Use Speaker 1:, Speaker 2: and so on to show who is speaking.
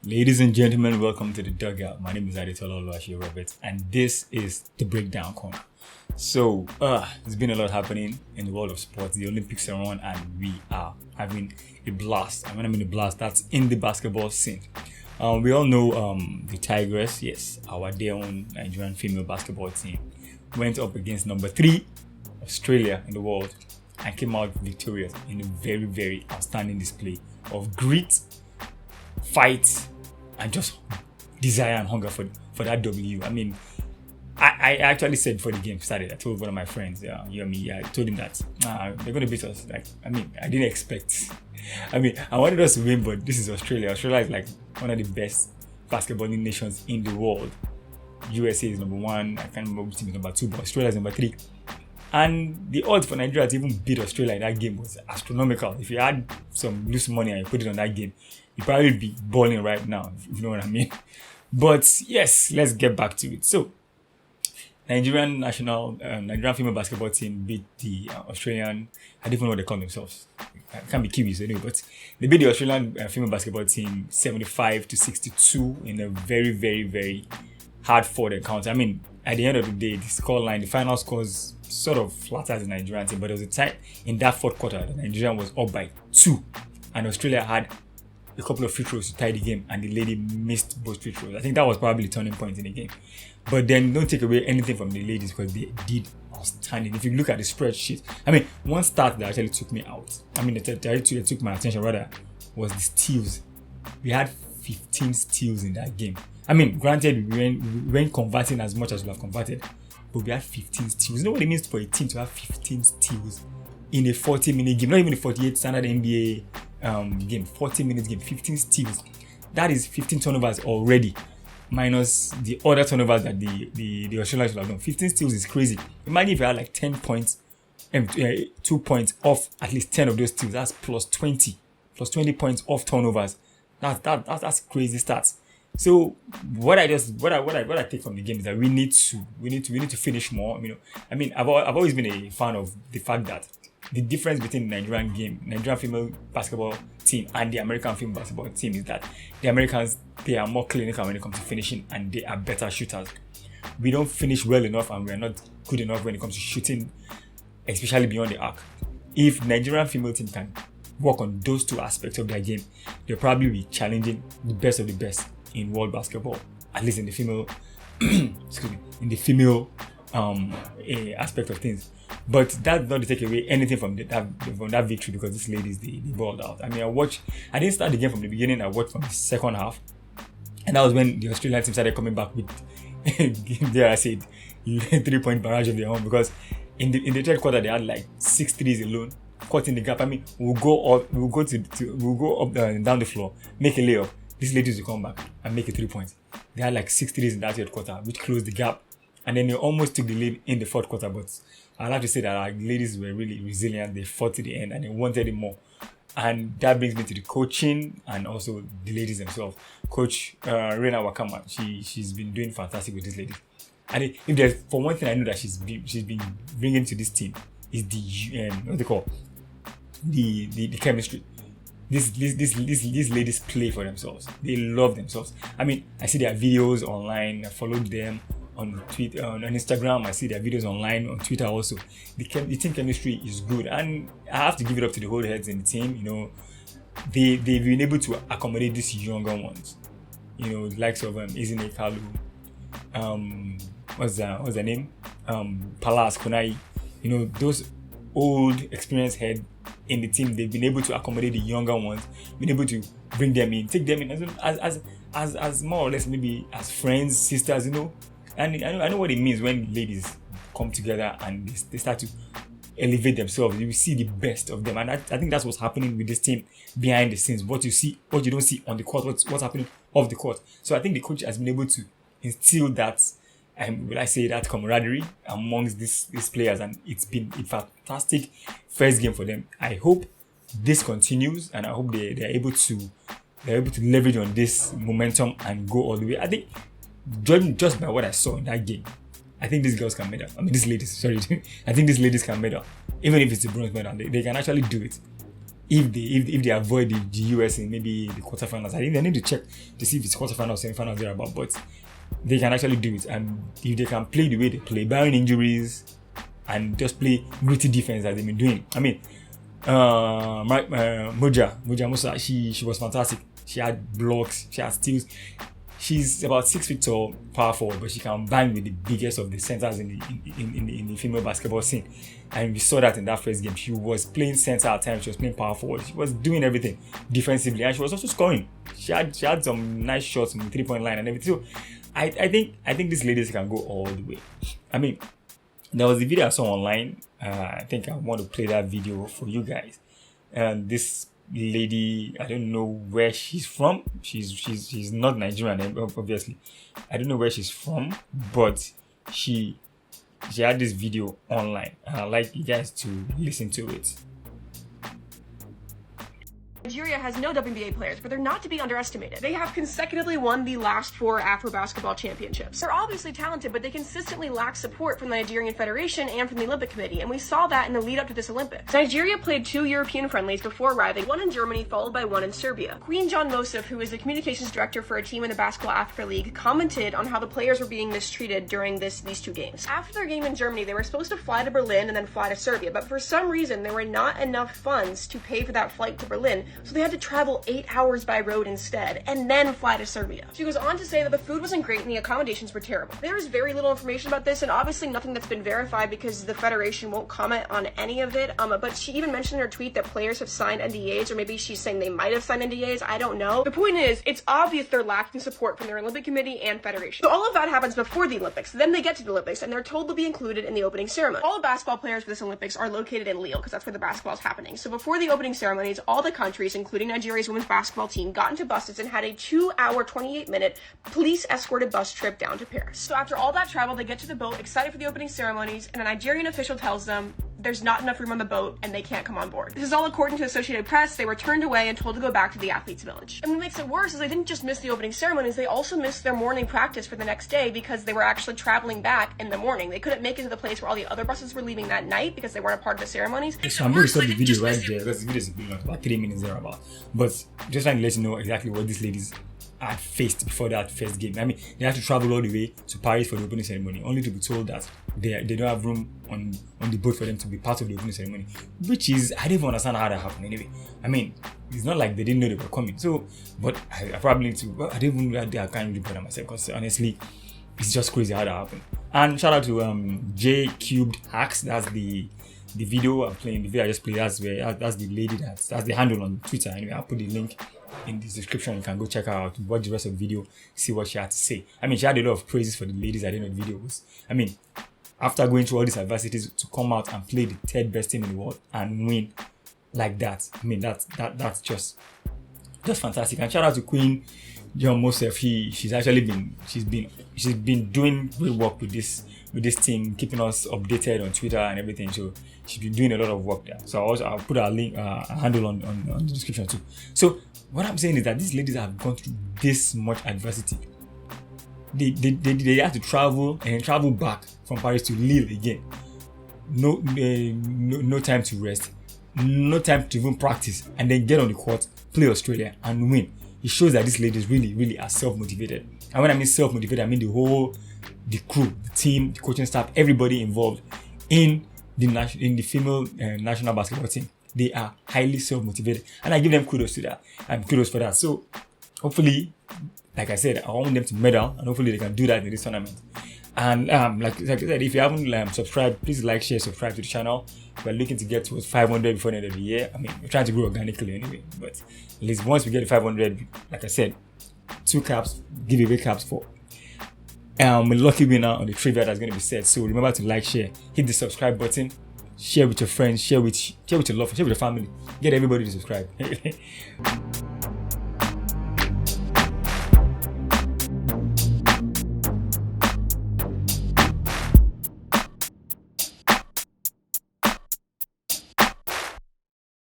Speaker 1: Ladies and gentlemen, welcome to the dugout. My name is Adetola Oluwaseyi Robert, and this is the Breakdown Corner. So, there's been a lot happening in the world of sports. The Olympics are on, and we are having a blast. And when I mean a blast, that's in the basketball scene. We all know the TIGRESS, yes, our dear own Nigerian female basketball team, went up against number 3, Australia in the world, and came out victorious in a very, very outstanding display of grit, fight, and just desire and hunger for that W. I mean, I actually said before the game started, I told one of my friends, I told him that they're going to beat us. I didn't expect. I wanted us to win, but this is Australia. Australia is like one of the best basketballing nations in the world. USA is number 1. I can't remember which team is number 2, but Australia is number 3. And the odds for Nigeria to even beat Australia in that game was astronomical. If you had some loose money and you put it on that game, you'd probably be balling right now, if you know what I mean. But yes, let's get back to it. So, Nigerian female basketball team beat the Australian, I don't even know what they call themselves. It can't be Kiwis anyway, but they beat the Australian female basketball team 75-62 in a very, very, very hard-fought encounter. I mean, at the end of the day, the scoreline, the final scores sort of flattered the Nigerian team, but there was a time in that fourth quarter, the Nigerian was up by 2, and Australia had a couple of free throws to tie the game, and the lady missed both free throws. I think that was probably a turning point in the game. But then don't take away anything from the ladies because they did outstanding. If you look at the spreadsheet, one stat that actually took me out, that took my attention rather, was the steals. We had 15 steals in that game. Granted, we weren't converting as much as we have converted, but we had 15 steals. You know what it means for a team to have 15 steals in a 40-minute game, not even a 48 standard NBA game, 40-minute game, 15 steals. That is 15 turnovers already, minus the other turnovers that the Australians should have done. 15 steals is crazy. Imagine if you had like 10 points, 2 points off at least 10 of those steals. That's plus 20 points off turnovers. That's crazy stats. So what I take from the game is that we need to finish more. I've always been a fan of the fact that the difference between the Nigerian female basketball team and the American female basketball team is that the Americans, they are more clinical when it comes to finishing and they are better shooters. We don't finish well enough and we are not good enough when it comes to shooting, especially beyond the arc. If Nigerian female team can work on those two aspects of their game, they'll probably be challenging the best of the best in world basketball, at least in the female aspect of things. But that's not to take away anything from that victory, because this ladies they balled out. I didn't start the game from the beginning. I watched from the second half, and that was when the Australian team started coming back with there I said 3-point barrage of their own, because in the third quarter they had like 6 threes alone, caught in the gap. We'll go up down the floor, make a layup. These ladies will come back and make a 3-point. They had like 6 threes in that third quarter, which closed the gap. And then they almost took the lead in the fourth quarter. But I'll have to say that our ladies were really resilient. They fought to the end and they wanted it more. And that brings me to the coaching and also the ladies themselves. Coach Rena Wakama, she's been doing fantastic with these ladies. And if there's, for one thing I know that she's been bringing to this team is the chemistry. These ladies play for themselves. They love themselves. I see their videos online. I followed them on Twitter, on Instagram. I see their videos online on Twitter also. The team chemistry is good, and I have to give it up to the whole heads in the team. They've been able to accommodate these younger ones. The likes of Izine Kalu, what's their name? Palas Konai. Those old experienced heads in the team, they've been able to accommodate the younger ones, been able to bring them in, take them in as more or less maybe as friends, sisters, And I know what it means when ladies come together and they start to elevate themselves. You see the best of them, and I think that's what's happening with this team behind the scenes. What you see, what you don't see on the court, what's happening off the court. So I think the coach has been able to instill that, that camaraderie amongst these players, and it's been a fantastic first game for them. I hope this continues, and I hope they're able to leverage on this momentum and go all the way. I think, judging just by what I saw in that game, I think these girls can medal. These ladies, sorry. I think these ladies can medal. Even if it's a bronze medal, they can actually do it. if they avoid the US in maybe the quarterfinals. I think they need to check to see if it's quarterfinals, semifinals, thereabout. But they can actually do it, and if they can play the way they play, barring injuries, and just play gritty defense as they've been doing. I mean, Moja Musa, she was fantastic. She had blocks, she had steals. She's about 6 feet tall, power forward, but she can bang with the biggest of the centers in the female basketball scene. And we saw that in that first game. She was playing center at times, she was playing power forward, she was doing everything defensively, and she was also scoring. She had some nice shots from the 3-point line and everything. So I think these ladies can go all the way. I mean, there was a video I saw online. I think I want to play that video for you guys. And this lady, I don't know where she's from. She's not Nigerian, obviously. I don't know where she's from, but she had this video online, and I'd like you guys to listen to it.
Speaker 2: Nigeria has no WNBA players, but they're not to be underestimated. They have consecutively won the last 4 Afro-Basketball championships. They're obviously talented, but they consistently lack support from the Nigerian Federation and from the Olympic Committee, and we saw that in the lead up to this Olympics. Nigeria played 2 European friendlies before arriving, one in Germany followed by one in Serbia. Queen John Mosif, who is the communications director for a team in the Basketball Africa League, commented on how the players were being mistreated during these 2 games. After their game in Germany, they were supposed to fly to Berlin and then fly to Serbia, but for some reason there were not enough funds to pay for that flight to Berlin, so they had to travel 8 hours by road instead, and then fly to Serbia. She goes on to say that the food wasn't great and the accommodations were terrible. There is very little information about this, and obviously nothing that's been verified because the Federation won't comment on any of it, but she even mentioned in her tweet that players have signed NDAs, or maybe she's saying they might have signed NDAs, I don't know. The point is, it's obvious they're lacking support from their Olympic Committee and Federation. So all of that happens before the Olympics, then they get to the Olympics, and they're told to be included in the opening ceremony. All the basketball players for this Olympics are located in Lille, because that's where the basketball is happening. So before the opening ceremonies, all the countries, including Nigeria's women's basketball team, got into buses and had a 2-hour, 28-minute police-escorted bus trip down to Paris. So after all that travel, they get to the boat, excited for the opening ceremonies, and a Nigerian official tells them there's not enough room on the boat and they can't come on board. This is all according to Associated Press. They were turned away and told to go back to the athletes' village. And what makes it worse is they didn't just miss the opening ceremonies, they also missed their morning practice for the next day because they were actually traveling back in the morning. They couldn't make it to the place where all the other buses were leaving that night because they weren't a part of the ceremonies.
Speaker 1: So I'm going to stop the video right there because the video is about 3 minutes thereabout. But just trying to let you know exactly what these ladies had faced before that first game. I mean, they had to travel all the way to Paris for the opening ceremony, only to be told that they don't have room on the boat for them to be part of the opening ceremony, which is, I don't even understand how that happened anyway. I mean, it's not like they didn't know they were coming. So, but I probably need to, I don't even know I can't really put on myself because honestly, it's just crazy how that happened. And shout out to J Cubed Hacks. That's the video I'm playing. The video I just played. That's the lady that's the handle on Twitter. Anyway, I'll put the link in the description. You can go check her out, watch the rest of the video, see what she had to say. I mean, she had a lot of praises for the ladies at the end of the video. I mean, after going through all these adversities, to come out and play the 3rd best team in the world and win like that, I mean, that's just fantastic. And shout out to Queen John Mosef. She's been doing great work with this team, keeping us updated on Twitter and everything. So she's been doing a lot of work there. So I'll put a link, a handle on the description too. So what I'm saying is that these ladies have gone through this much adversity. They had to travel and travel back from Paris to Lille again. No time to rest, no time to even practice, and then get on the court, play Australia and win. It shows that these ladies really are self-motivated. And when I mean self-motivated, I mean the crew, the team, the coaching staff, everybody involved in the female national basketball team. They are highly self-motivated, and I give them kudos to that. And kudos for that. So hopefully, like I said, I want them to medal, and hopefully they can do that in this tournament. And like I said, if you haven't subscribed, please like, share, subscribe to the channel. We're looking to get towards 500 before the end of the year. I mean, we're trying to grow organically anyway, but at least once we get to 500, like I said, 2 caps, giveaway caps for a lucky winner on the trivia that's going to be set. So remember to like, share, hit the subscribe button, share with your friends, share with your love, share with your family. Get everybody to subscribe.